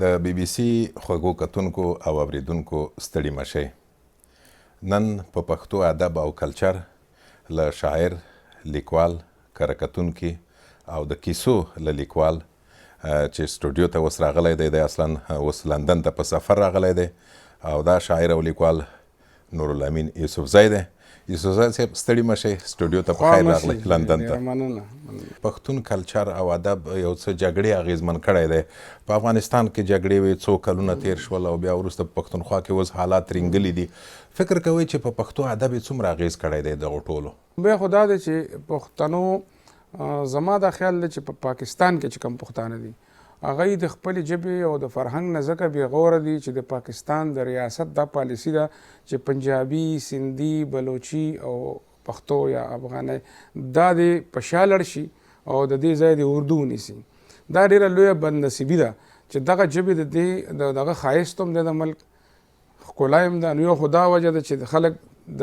د بی بی سی خوږو کتونکو او اوریدونکو ستړي مشئ. نن په پښتو ادب او کلچر له شاعر، لیکوال، کره کتونکي او د کیسو له لیکوال چې سټوډیو ته اوس راغلی دی اصلا اوس لندن ته په سفر راغلی دی او دا شاعر او لیکوال نورالامین یوسفزی دی. یوسفزی صاحب ستړي مشئ، سټوډیو ته په خیر راغلی لندن ته. پښتون کلچر او ادب یو څه جګړې اغیزمن کړی دی. په افغانستان کې جګړې وې، څو کلونه تیر شول او بیا وروسته په پښتونخوا کې اوس حالات رینګلي دي. فکر کوئ چې په پښتو ادب یې څومره اغیز کړی دی دغو ټولو؟ بیا خو دا دی چې پښتنو زما دا خیال دی چې په پاکستان کې چې کوم پښتانه دي هغوی د خپلې ژبې او د فرهنګ نه ځکه بېغوره دي چې د پاکستان د ریاست دا پالیسي ده چې پنجابي، سندي، بلوچي او پښتو یا افغاني دا د په شا لړ شي او د دې ځای د اردو ونیسي. دا ډېره لویه بدنصیبي ده چې دغه ژبې د دې دغه ښایست هم دی د ملک، ښکلا هم ده. نو یو خو دا وجه ده چې خلک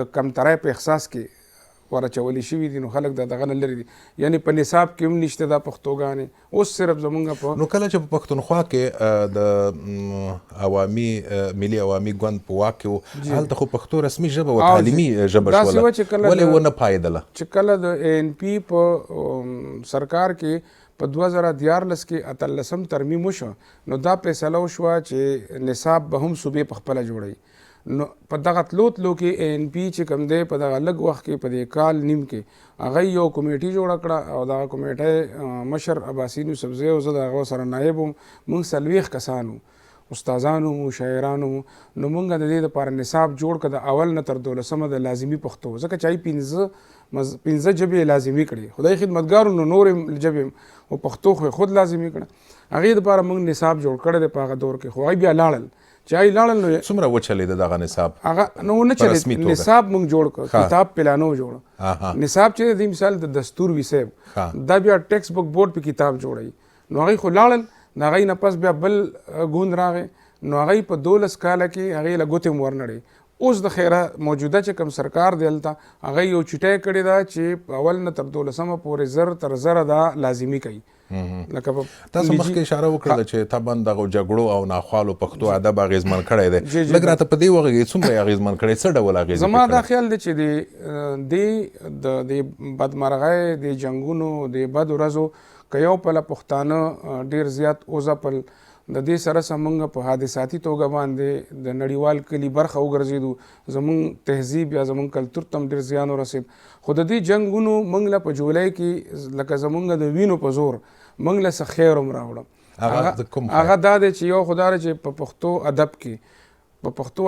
د کمترۍ په احساس کې ورچولی شوي دي، نو خلک د دغه نه لرې دي. یعنې په نصاب کې هم نشته دا پښتوګانې. اوس صرف زمونږ په نو کله چې په پښتونخوا کې د عوامي ملي عوامي ګوند په واک کې و، هلته خو پښتو رسمي ژبه و، تعلیمي ژبه شوله، ولې ونه پایدله؟ چې کله د اے این پي په سرکار کې په 2014 کې 18 ترمیم وشو، نو دا فیصله وشوه چې نصاب به هم صوبې په خپله جوړوي. نو په دغه تلو کې اے این پي چې کوم دی په دغه لږ وخت کې په دې کال نیم کې هغه یو کمیټي جوړه کړه او دغه کمیټۍ مشر عباسین یوسفزی او زه د هغه سره نایب وم. موږ 40 کسان وو، استادان وو، شاعران وو. نو موږ د دې دپاره نصاب جوړ کړه د اول نه تر 12 د لازمي پښتو، ځکه چې 15 ژبې لازمي کړي. خدای خدمتګارو نو نورې ژبې او پښتو خو خود لازمي کړه. هغې دپاره موږ نصاب جوړ کړی دی په هغه دور کې. خو هغوی بیا لاړل چې هغوی لاړل نو څومره وچلېده دغه نصاب؟ هغه نو ونه چلېد. نصاب موږ جوړ کړ، کتاب پلانو جوړ. نصاب چې دی مثال د دستور وي صاحب دا بیا ټیکسټ بک بورډ په کتاب جوړوي. نو هغوی خو لاړل، نو هغوی نه پس بیا بل ګوند راغی، نو هغوی په 12 کاله کې هغوی له ګوتې هم ورنړې. اوس د خیره موجوده چې کوم سرکار دی هلته هغوی یو چټۍ کړې ده چې په اول نه تر 12 پورې 0 تر 0 دا لازمي کوي. لکه تاسو مخکې اشاره وکړله چې طبعا دغه جګړو او ناخوالو پښتو ادب اغیزمن کړی دی. لږ راته په دې وغږئ څومره اغیزمن کړی، څه ډول اغیز؟ زما دا خیال دی چې د بدمرغۍ، د جنګونو، د بد ورځو که یو پله پښتانه ډېر زیات وځپل، د دې سره زمونږ په حادثاتي توګه باندې د نړیوال کلي برخه وګرځېدو، زمونږ تهذیب یا زمونږ کلتور ته هم ډېر زیان ورسېد. خو د دې جنګونو موږ له په جولای کې لکه زمونږ د وینو په زور موږ له څه خیر هم راوړم. هغه دا دی چې یو خو دا دی چې په پښتو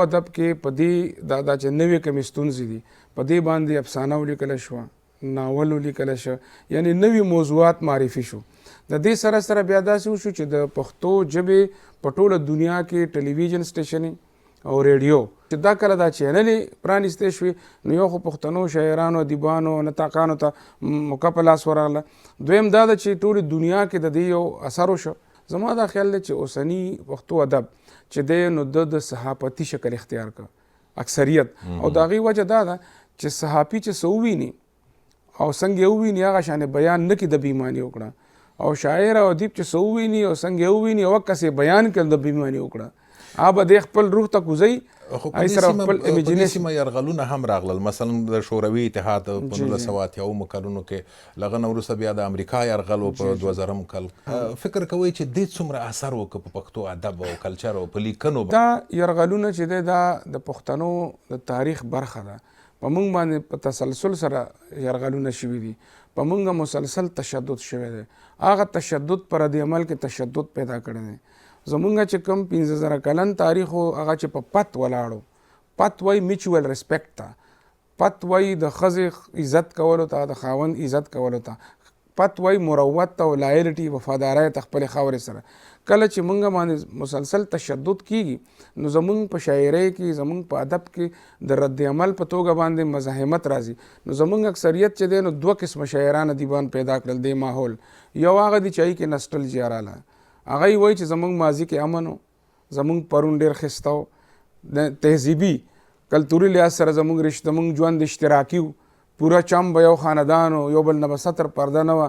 ادب کې په دې دا چې نوې کومې ستونزې دي په دې باندې افسانه ولیکله شوه، ناول ولیکله شو، یعنې نوي موضوعات معرفي شو. د دې سره سره بیا داسې وشو چې د پښتو ژبې په ټوله دنیا کې ټلویزیون سټیشنې او ریډیو چې دا کله دا چینلې پرانیستې شوې، نو یو خو پښتنو شاعرانو، ادیبانو، نطاقانو ته موقع په لاس ورغله. دویم دا ده چې ټولې دنیا کې د دې یو اثر وشو. زما دا خیال دی چې اوسني پښتو ادب چې دی نو د صحافتي شکل اختیار کړ اکثریت، او د هغې وجه دا ده چې صحافي چې څه وویني او څنګه یې وویني هغه شانې بیان نه کړي، د بېایماني وکړه. او شاعر او ادیب چې څه وویني او څنګه یې وویني او کس یې بیان کړي، د بېایماني وکړه. هغه به د خپل روح ته کوزوي. خو په دې سیمه یرغلونه هم راغلل، مثلا د شوروي اتحاد په 1980 کلونو کې، له هغه نه وروسته بیا د امریکا یرغل په 2000 کال. فکر کوئ چې دې څومره اثر وکړ په پښتو ادب او کلچر او په لیکنو؟ دا یرغلونه چې دی دا د پښتنو د تاریخ برخه ده. په موږ باندې په تسلسل سره یرغلونه شوي دي، په موږ مسلسل تشدد شوی دی. هغه تشدد پر رد عمل کې تشدد پیدا کړی دی. زمونږ چې کوم 15,000 کلن تاریخ و هغه چې په پت ولاړو، پت وایي میچوال ریسپیکټ ته، پت وایي د ښځې عزت کولو ته، د خاوند عزت کولو ته، پت وایي مروت ته او لایلټي، وفادارۍ ته خپلې خاورې سره. کله چې موږ باندې مسلسل تشدد کیږي نو زمونږ په شاعرۍ کې، زمونږ په ادب کې د رد عمل په توګه باندې مزاحمت راځي. نو زمونږ اکثریت چې دی نو 2 قسمه شاعران ادیبان پیدا کړل دې ماحول. یو هغه دی چې هغې کې نسټلجیا راله، هغوی وایي چې زمونږ ماضي کې امن و، زمونږ پرون ډېر ښایسته و، د تهذیبي کلتوري لحاظ سره زمونږ زمونږ ژوند اشتراکي و، پوره چم به یو خاندان و، یو بل نه به ستر پرده نه وه.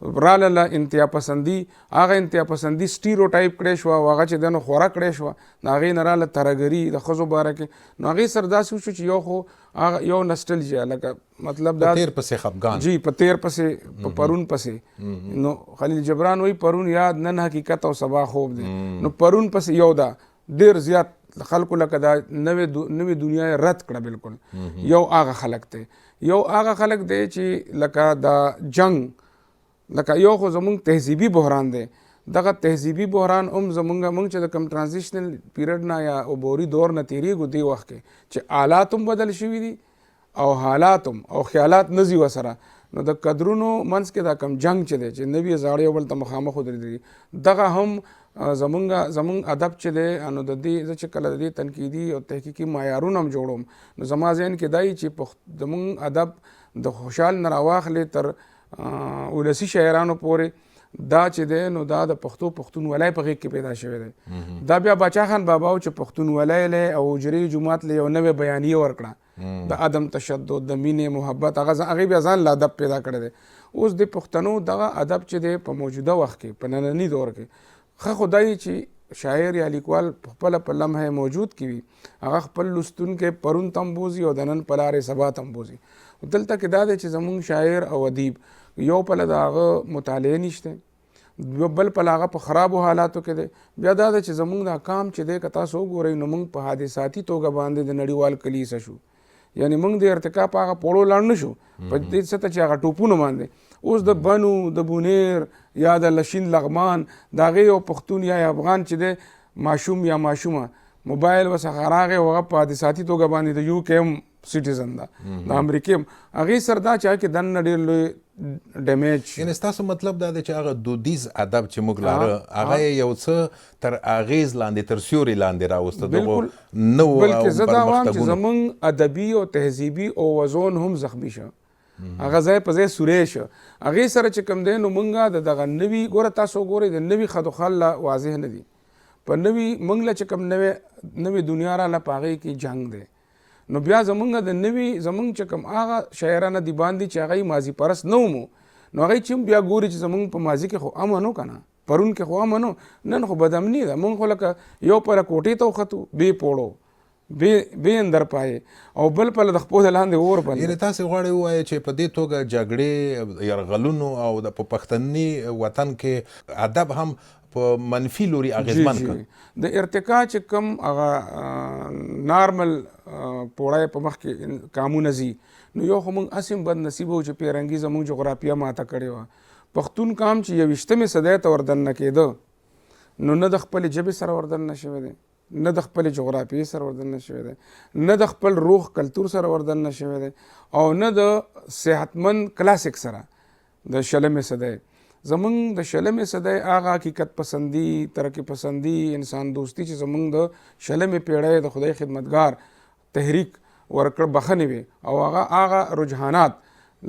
راله انتها پسندي هغه انتها پسندي سټیریوټایپ کړی شوه او هغه چې دی نو خوره کړی شوه نو هغې نه راله ترهګري د ښځو باره کې نو هغې سره داسې وشو چې یو خو هغه یو نسټلجیا لکه مطلب دا تیر پسې خفګان جی په تیر پسې په پرون پسې نو خلیل جبران وایي پرون یاد نن حقیقت او سبا خوب دی نو پرون پسې یو دا ډېر زیات خلکو لکه دا نوې دنیا یې رد کړه بالکل یو هغه خلک دی یو هغه خلک دی چې لکه دا جنگ لکه یو خو زمونږ تهذیبي بحران دی دغه تهذیبي بحران هم زمونږ چې د کم ټرانزیشنل پیریډ نه یا عبوري دور نه تېرېږو دې وخت کې چې آلات هم بدل شوي دي او حالات هم او خیالات نه ځي ورسره نو د قدرونو منځ کې دا کم جنگ چې دی چې نوي زاړه یو بل ته مخامخ ودرېدلي دغه هم زمونږ ادب چې دی نو د دې زه چې کله د دې تنقیدي او تحقیقي معیارونه هم جوړوم نو زما ذهن کې دا وي چې زمونږ ادب د خوشحال نه راواخلې تر ولسي شاعرانو پورې دا چې دی نو دا د پښتونولۍ په غېږ کې پیدا شوی دی دا بیا باچا خان بابا و چې پښتونولۍ لی او حجرې جومات لی یو نوې بیانیه ورکړه د عدم تشدد د مینې محبت هغې بیا ځان له ادب پیدا کړی دی اوس د پښتنو دغه ادب چې دی په موجوده وخت کې په ننني دور کې ښه خو دا چې شاعر یا لیکوال خپله په لمحه موجود کې وي هغه خپل لوستونکی پرون تم بوځي او د نن په لارې سبا تم بوځي دلته کې دا دی چې زمونږ شاعر او ادیب یو پله د هغه مطالعه نشته بل پله هغه په خرابو حالاتو کې دی بیا دا دی چې زمونږ دا کام چې دی که تاسو وګورئ نو موږ په حادثاتي توګه باندې د نړیوال کلیسه شو یعنی موږ د ارتقا په هغه پوړو لاړ نه شو په دې سطح چې هغه ټوپونه باندې اوس د بنو د بونیر یا د لشین لغمان د هغې یو پښتون یا افغان چې دی ماشوم یا ماشومه موبایل ورڅخه راغی او هغه په حادثاتي توګه باندې د یو کې هم سټیزن ده د امریکې هم هغې سره دا چې هغه کې دننه ډېر لوی ډیمیج یعنې ستاسو مطلب دا دی چې هغه دودیز ادب چې موږ لاره هغه یې یو څه تر اغېز لاندې تر سیوري لاندې راوسته دغو نوو بلکې زه دا وایم چې زمونږ ادبي او تهذیبي اوزون هم زخمي شه هغه ځای په ځای سوری شه هغې سره چې کوم دی نو مونږ د دغه نوي ګوره تاسو ګورئ د نوي خدوخال لا واضح نه دي په نوي مونږ له چې کوم نوې دنیا راله په هغې کې جنګ دی نو بیا زمونږ د نوي زمونږ چې کوم هغه شاعران ادیبان دي چې هغه ماضي پرست نه ومو نو هغوی چې هم بیا ګوري چې زمونږ په ماضي کې خو امن و که نه پرون کې خو امن و نن خو بدامني ده مونږ خو لکه یو پله کوټې ته وختو بې پوړو بې اندر پایې او بل پله د خپو د لاندې اور باندې یعنې تاسې غواړئ ووایئ چې په دې توګه جګړې یرغلونو او د په پښتني وطن کې ادب هم په منفي لوري اغېزمن کړ د ارتقا چې کوم هغه نارمل پوړی په مخ کې کامونه ځي نو یو خو موږ هسې هم بد نصیب وو چې پیرنګي زموږ جغرافیه ماته کړې وه پښتون قام چې 21مې صدۍ ته وردننه کېده نو نه د خپلې ژبې سره وردننه شوی دی نه د خپلې جغرافیې سره وردننه شوی دی نه د خپل روح کلتور سره وردننه شوی دی او نه د صحتمند کلاسیک سره د 20مې صدۍ زمونږ د 20مې صدۍ هغه حقیقت پسندي ترقي پسندي انسان دوستي چې زمونږ د 20مې پیړۍ د خدای خدمتګار تحریک ورکړ بخنې وي او هغه رجحانات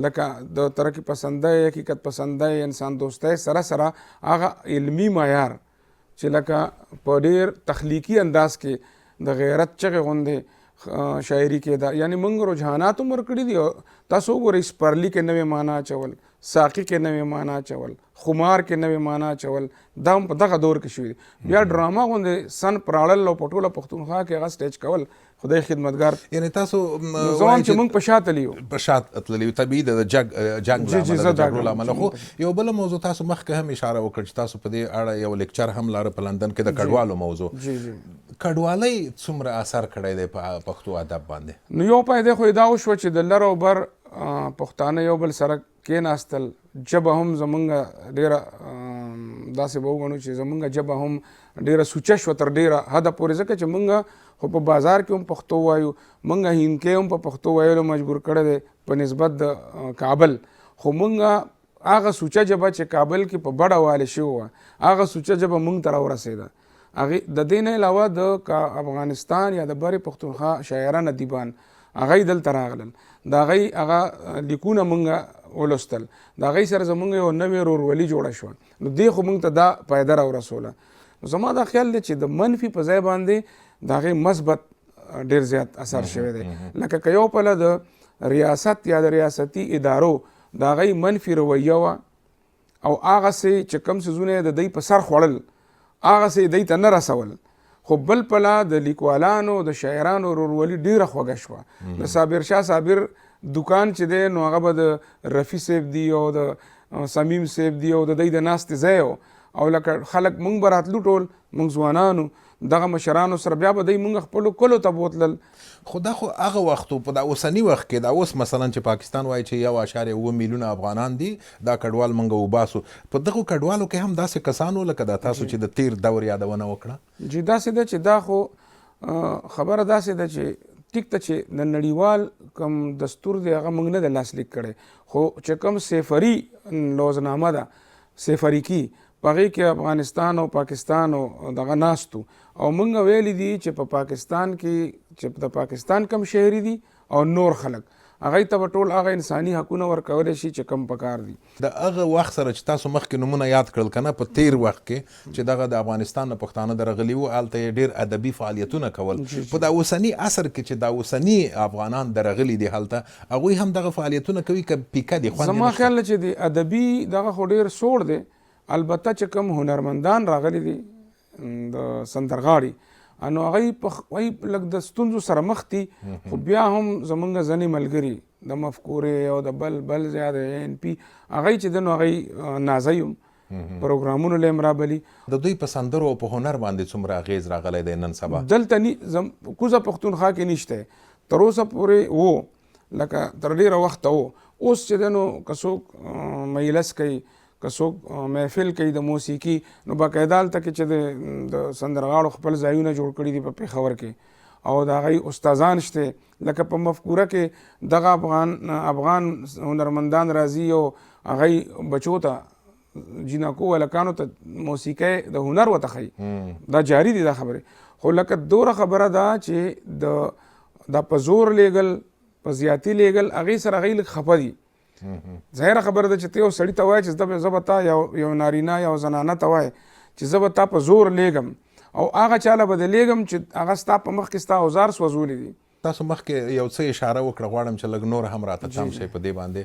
لکه د ترقي پسندۍ حقیقت پسندۍ انسان دوستۍ سره سره هغه علمي معیار چې لکه په ډېر تخلیقي انداز کې د غیرت چغې غوندې شاعري کې ده یعنی موږ رجحانات هم ورکړي دي تاسو وګورئ سپرلي کې نوې معنا اچول ساقي کې نوې معنا اچول خمار کې نوې معنا اچول دا هم په دغه دور کې شوي دي بیا ډراما غوندې سن پراړل او په ټوله پښتونخوا کې هغه سټیج کول خدای خدمتګار یعنې تاسو زوام چې موږ په شا تللي یو په شا تللي یو طبیعي د جنګ له امله د جګړو له امله خو یو بله موضوع تاسو مخکې هم اشاره وکړه چې تاسو په دې اړه یو لیکچر هم لاره په لندن کې د کډوالو موضوع کډوالۍ څومره اثر کړی دی په پښتو ادب باندې نو یو پیدا خو دا وشوه چې د لر او بر پښتانه یو بل سره کېناستل ژبه هم زمونږ ډېره داسې به وګڼو چې زمونږ ژبه هم ډېره سوچه شوه تر ډېره حده پورې ځکه چې مونږ خو په بازار کې هم پښتو وایو مونږ هینکې هم په پښتو ویلو مجبور کړی دی په نسبت د کابل خو مونږ هغه سوچه ژبه چې کابل کې په بډه والې شوې وه هغه سوچه ژبه مونږ ته راورسېده هغې د دې نه علاوه د افغانستان یا د برې پښتونخوا شاعران ادیبان هغوی دلته راغلل د هغوی هغه لیکونه مونږ ولوستل د هغوی سره زمونږ یو نوې ورورولي جوړه شوه نو دې خو مونږ ته دا فایده راورسوله نو زما دا خیال دی چې د منفي په ځای باندې د هغې مثبت ډېر زیات اثر شوی دی لکه که یو پله د ریاست یا د ریاستي ادارو د هغوی منفي رویه وه او هغسې چې کوم څیزونه د دوی په سر خوړل هغسې دوی ته نه رسول. خو بل پله د لیکوالانو د شاعرانو ورورولي ډېره خوږه شوه. د صابر شاه صابر دکان چې دی نو هغه به د رفي صاحب دی او د صمیم صاحب دی او د دوی د ناستې ځای او لکه خلک مونږ به راتلو ټول مونږ ځوانانو دغه مشرانو سره بیا به دوی مونږ خپلو کلو ته بوتلل. خو دا خو هغه وخت په دا اوسني وخت کې دا اوس مثلا چې پاکستان وایي چې 1.7 میلیونه افغانان دي دا کډوال موږ وباسو، په دغو کډوالو کې هم داسې کسان وو لکه دا تاسو چې د تیر دور یادونه وکړه. جی داسې ده چې دا خو خبره داسې ده چې ټیک ته چې د نړیوال کم دستور دی هغه موږ نه د لاسلیک کړی، خو چې کوم سیفري لوزنامه ده سیفري کی په هغې کې افغانستان او پاکستان او دغه ناستو او موږ ویلي دي چې په پاکستان کې چې د پاکستان کم شهري دي او نور خلک هغې ته به ټول هغه انساني حقونه ورکولی شي چې کم پکار دي. د هغه وخت سره چې تاسو مخکې نومونه یاد کړل که نه په تیر وخت کې چې دغه د افغانستان نه پښتانه درغلي وو هلته یې ډېر ادبي فعالیتونه کول. په دا اوسني عصر کې چې دا اوسني افغانان درغلي دي هلته هغوی هم دغه فعالیتونه کوي که پیکه دي خوند زما خیال چې د ادبي دغه خو ډېر سوړ دی. البته چې کوم هنرمندان راغلي دي د سندرغاړي نو هغوی لږ د ستونزو سره مخ دي، خو بیا هم زمونږ ځینې ملګري د مفکورې او د بل ځای د ANP هغوی چې دی نو هغوی نازی هم پروګرامونو له هم رابلي. د دوی په سندرو او په هنر باندې څومره اغېز راغلی دی نن سبا؟ دلته کوزه پښتونخوا کې نشته تر اوسه پورې و لکه تر ډېره وخته و. اوس چې دی نو که څوک مجلس کوي که څوک محفل کوي د موسیقي نو باقاعده هلته کې چې د سندرغاړو خپل ځایونه جوړ کړي دي په پېښور کې او د هغوی استادان شته لکه په مفکوره کې دغه افغان هنرمندان راځي او هغوی بچو ته جینکو هلکانو ته موسیقی د هنر ورته ښیي. دا جاري دي دا خبرې، خو لکه دوره خبره ده چې دا په زور لیږل په زیاتي لیږل هغې سره هغوی لږ خفه دي. ظاهره خبره ده چې ته یو سړي ته وایې چې زه به تا یو نارینه یو زنانه ته وایې چې زه به تا په زور لیږم او هغه چاله به د لیږم چې هغه ستا په مخ کې ستا اوزار سوځولی دي. تاسو مخکې یو څه اشاره وکړه، غواړم چې لږ نور هم راته تم شئ په دې باندې.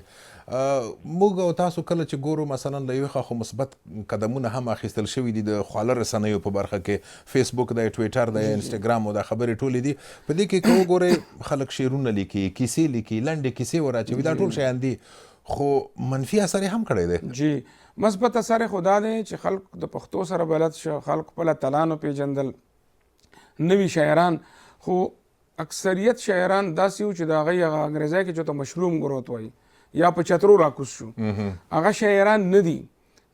موږ او تاسو کله چې ګورو مثلا له یوې خوا خو مثبت قدمونه هم اخیستل شوي دي د خواله رسنیو په برخه کې، فیسبوک دی، ټویټر دی، انسټاګرام او دا خبرې ټولې دي. په دې کې که وګورئ خلک شعرونه لیکي، کیسې لیکي، لنډې کیسې وراچوي، دا ټول شیان دي، خو منفي اثر هم کړی دی. جی مثبت اثر خو دا دی چې خلک د پښتو سره بلد شو، خلک خپله تلان وپېژندل، نوي شاعران. خو اکثریت شاعران داسې وو چې د هغوی هغه انګریزی کې چېرته مشروم ګروت وایي یا په چترو راکوز شو، هغه شاعران نه دي.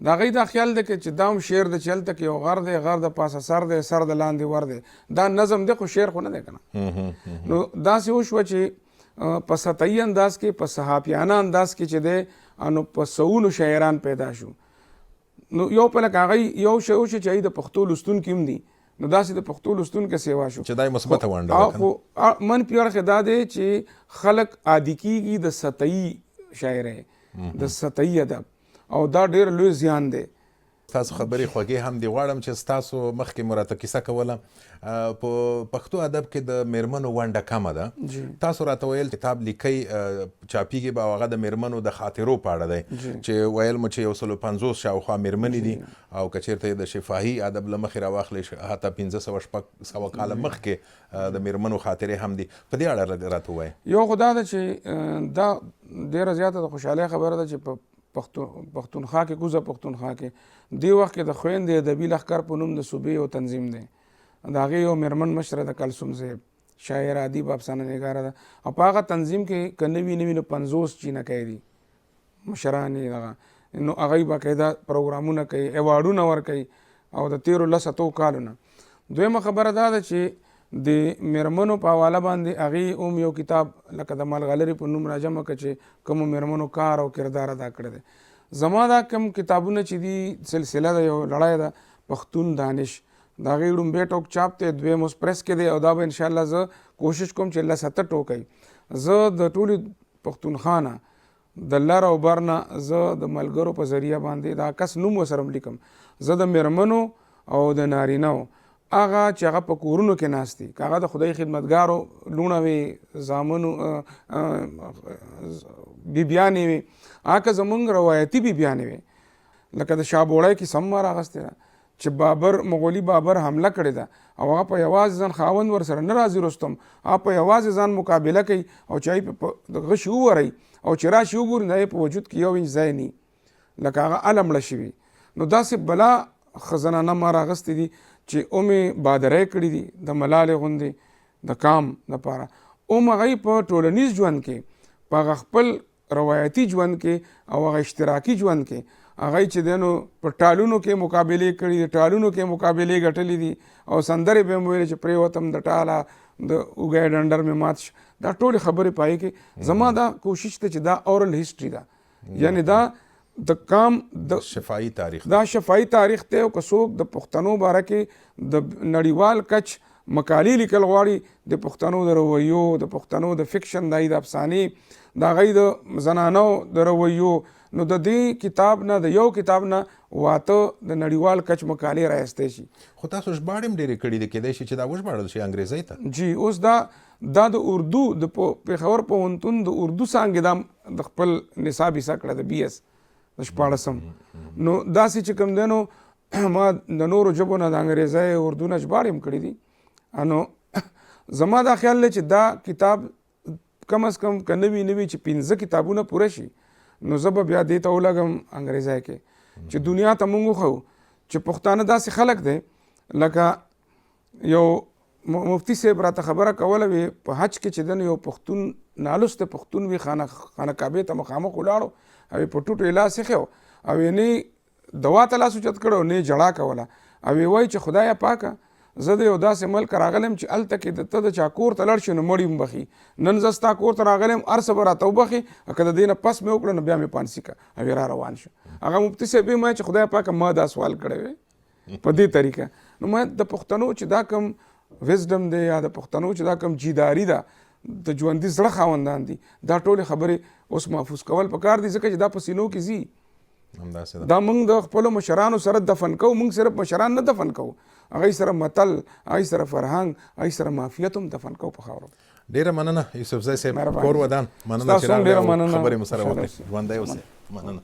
د هغوی دا خیال دی چې دا هم شعر دی چې هلته کې یو غر دی، غر د پاسه سر دی، سر د لاندې ور دی، دا نظم دی خو شعر خو نه دی که نه. نو داسې وشوه چې په سطحي انداز کې په صحافیانه انداز کې چې دی نو په سوونو شاعران پیدا شو. نو یو په لکه هغوی یو شی وشو چې هغوی د پښتو لوستونکي هم دي، نو داسې د پښتو لوستونکي سیوا شو چې دا یې مثبته ونډه ده. خو منفي اړخ دا دی چې خلک عادي کېږي د سطحي شاعرۍ د سطحي ادب او دا ډېر لوی زیان دی. ستاسو خبرې خوږې هم دي. غواړم چې ستاسو مخکې مو راته کیسه کوله په پښتو ادب کې د میرمنو ونډه کمه ده. تاسو راته ویل کتاب لیکئ چاپیږي به او هغه د میرمنو د خاطرو په اړه دی چې ویل مو چې 150 شاوخوا میرمنې دي او که چېرته یې د شفاهي ادب له مخې راواخلئ حتی 1500 کاله مخکې د میرمنو خاطرې هم دي. په دې اړه راته ووایئ. یو خو دا ده چې دا ډېره زیاته د خوشحالۍ خبره ده چې په پښتونخوا کې کوزه پښتونخوا کې دې وخت کې د خویندې ادبي لښکر په نوم د صوبې یو تنظیم دی، د هغې یو میرمن مشره د کلثوم صاحب شاعره ادیب افسانه نګاره ده او په هغه تنظیم کې که نه وي نو 50 چینکۍ دي مشران یې دغه نو هغوی باقاعده پروګرامونه کوي، ایوارډونه ورکوي او د تېرو 10 کالو نه. دویمه خبره دا ده چې د میرمنو په حواله باندې هغې هم یو کتاب لکه د ملغلرې په نوم راجمع کړه چې کومو میرمنو کار او کردار ادا کړی دی. زما دا کم کتابونه چې دي سلسله ده، یو لړۍ ده پښتون دانش، د هغې ړومبی ټوک چاپ دی، دویم اوس پریس کې دی او دا به انشاءالله زه کوشش کوم چې 7 ټوکی زه د ټولې پښتونخوا نه د لر او بر نه زه د ملګرو په ذریعه باندې دا کس نوم ورسره هم لیکم. زه د میرمنو او د نارینهو هغه چې هغه په کورونو کې ناست دي، که هغه د خدای خدمتګارو لوڼه وي، زامنو بیبیانې وي، هغه که زمونږ روایتي بیبیانې وي، لکه د شابوړی کې سم ما راغستې ده چې بابر مغولي بابر حمله کړې ده او هغه په یوازې ځان خاوند ورسره نه راځي رستم، هغه په یوازې ځان مقابله کوي او چې هغې په د غشي وورئ او چې راشي وګوري د هغې په وجود کې یو انچ ځای نه لکه هغه اله مړه شوي. نو داسې بلا ښه زنانه ما راغستې دي چې اومې بادرۍ کړي دي د ملالې غوندې د کام دپاره. اوم هغوی په ټولنیز ژوند کې په هغه خپل روایتي ژوند کې او هغه اشتراکي ژوند کې هغوی چې دی نو په ټالونو کې مقابلې کړي دي، ټالونو کې مقابلې ګټلې دي او سندرې به یې هم ویلې چې پرېوتم د ټاله د اوږی ډنډر مې مات شه. دا ټولې خبرې پای کې زما دا کوشش دی چې دا اورل هسټري ده، یعنی دا د کام د شفاهي تاریخ دا شفاهي تاریخ دی. او که څوک د پښتنو باره کې د نړیوال کچ مقالې لیکل غواړي د پښتنو د رویو، د پښتنو د فکشن، د افسانې، د هغوی د زنانو د رویو، نو د دې کتاب نه د یو کتاب نه واته د نړیوال کچ مقالې رایستی شي. خو تاسو ژباړې هم ډېرې کړي دي، کیدای شي چې دا وژباړل شي انګریزۍ ته. جی اوس دا د اردو د پېښور پوهنتون د اردو څانګې دا د خپل نصاب حصه کړه د BS د 14. نو داسې چې کوم دی نو ما د نورو ژبو نه د انګریزۍ اردو نه ژباړې هم کړي دي. نو زما دا خیال دی چې دا کتاب کم از کم که نوي چې 15 کتابونه پوره شي نو زه به بیا دې ته ولګم انګریزۍ کې چې دنیا ته مونږ وښیو چې پښتانه داسې خلک دی لکه یو مفتی صاحب راته خبره کوله وی په حج کې چې دنه یو پښتون نالوسته پښتون وي خانه کعبې ته مخامخ ولاړو او په ټوټو یې لاس ایښی او یې نه دوا ته لاس اوچت کړی نه جړا کوله او یې وایي چې خدایه پاکه زه د یو داسې ملک راغلم چې هلته کې د ته د چا کور ته لاړ شي نو مړي هم بخي، نن زه ستا کور ته راغلی یم هر څه به راته وبخي، که د دې نه پس مې وکړه نو بیا مې پانسي که او یې را روان شو. هغه مفتي صاحب یې چې خدای پاکه ما دا سوال کړی وی په دې طریقه. نو ما د پښتنو چې دا کم وزډم دی یا د پښتنو چې دا کم جیداري ده د ژوندي زړه خاوندان دي، دا ټولې خبرې اوس محفوظ کول پکار دي ځکه چې دا په سینو کې ځي. دا موږ د خپلو مشرانو سره دفن کوو، موږ صرف مشران نه دفن کوو، هغوی سره متل، هغوی سره فرهنګ، هغوی سره مافیت هم دفن کوو په خاورو. ډېره مننه یوسفزی صاحب، کور ودان، مننه چې راغلی او خبرې مو سره وکړې. ژوندی اوسئ. مننه.